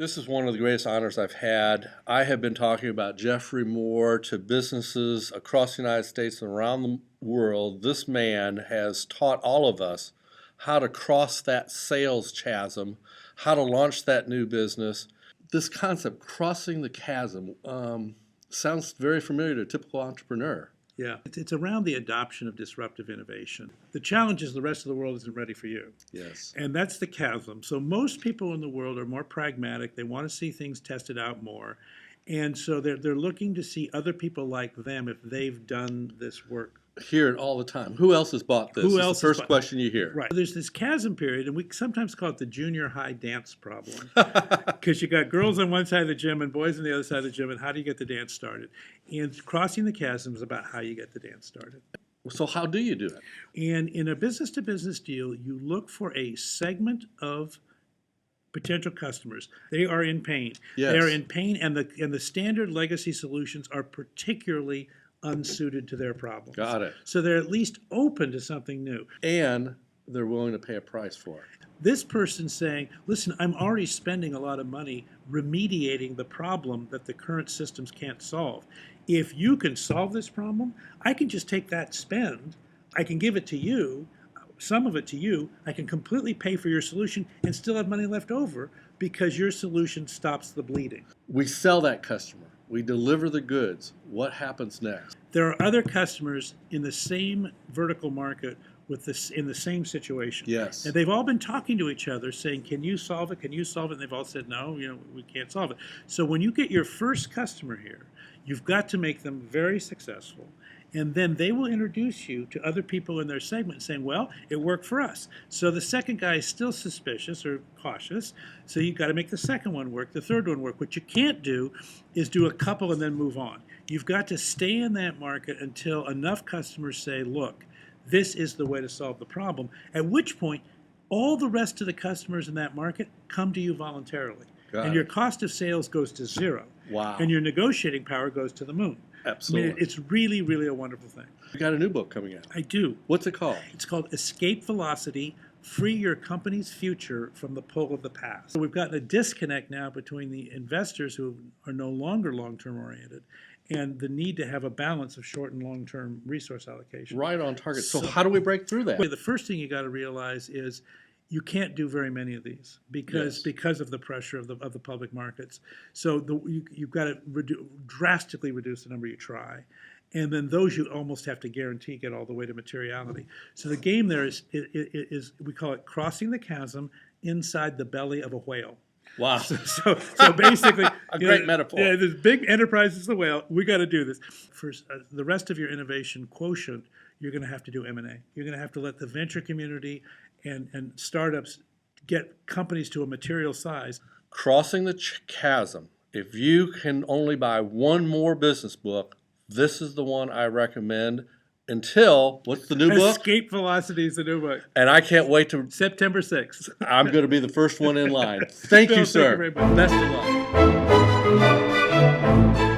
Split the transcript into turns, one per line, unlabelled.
This is one of the greatest honors I've had. I have been talking about Geoffrey Moore to businesses across the United States and around the world. This man has taught all of us how to cross that sales chasm, how to launch that new business. This concept, crossing the chasm, sounds very familiar to a typical entrepreneur.
Yeah, it's around the adoption of disruptive innovation. The challenge is the rest of the world isn't ready for you.
Yes.
And that's the chasm. So most people in the world are more pragmatic. They want to see things tested out more. And so they're looking to see other people like them if they've done this work.
Hear it all the time. Who else has bought this?
Who
It's
else
the first question you hear.
Right. There's this chasm period, and we sometimes call it the junior high dance problem. Because you got girls on one side of the gym and boys on the other side of the gym, and how do you get the dance started? And crossing the chasm is about how you get the dance started.
So how do you do it?
And in a business-to-business deal, you look for a segment of potential customers. They are in pain.
Yes.
They are in pain, and the standard legacy solutions are particularly unsuited to their problems.
Got it.
So they're at least open to something new.
And they're willing to pay a price for it.
This person's saying, listen, I'm already spending a lot of money remediating the problem that the current systems can't solve. If you can solve this problem, I can just take that spend, I can give it to you, some of it to you, I can completely pay for your solution and still have money left over because your solution stops the bleeding.
We sell that customer. We deliver the goods. What happens next?
There are other customers in the same vertical market with this in the same situation.
Yes.
And they've all been talking to each other saying, can you solve it? Can you solve it? And they've all said, no, we can't solve it. So when you get your first customer here, you've got to make them very successful. And then they will introduce you to other people in their segment saying, well, it worked for us. So the second guy is still suspicious or cautious. So you've got to make the second one work, the third one work. What you can't do is do a couple and then move on. You've got to stay in that market until enough customers say, look, this is the way to solve the problem. At which point, all the rest of the customers in that market come to you voluntarily. And your cost of sales goes to zero.
Wow.
And your negotiating power goes to the moon.
Absolutely.
I mean, it's really, really a wonderful thing.
You got a new book coming out.
I do.
What's it called?
It's called Escape Velocity, Free Your Company's Future from the Pull of the Past. So we've gotten a disconnect now between the investors who are no longer long-term oriented and the need to have a balance of short and long-term resource allocation.
Right on target. So how do we break through that?
The first thing you got to realize is you can't do very many of these because of the pressure of the public markets. So you've got to drastically reduce the number you try. And then those you almost have to guarantee get all the way to materiality. So the game there is we call it crossing the chasm inside the belly of a whale.
Wow.
So basically,
a great metaphor.
Yeah, this big enterprise is the whale. We got to do this. For the rest of your innovation quotient, you're going to have to do M&A. You're going to have to let the venture community and startups get companies to a material size.
Crossing the chasm. If you can only buy one more business book, this is the one I recommend. Until, what's the new book?
Escape Velocity is the new book.
And I can't wait to...
September 6th.
I'm going to be the first one in line. Thank you, sir.
Thank you very much.
Best of luck.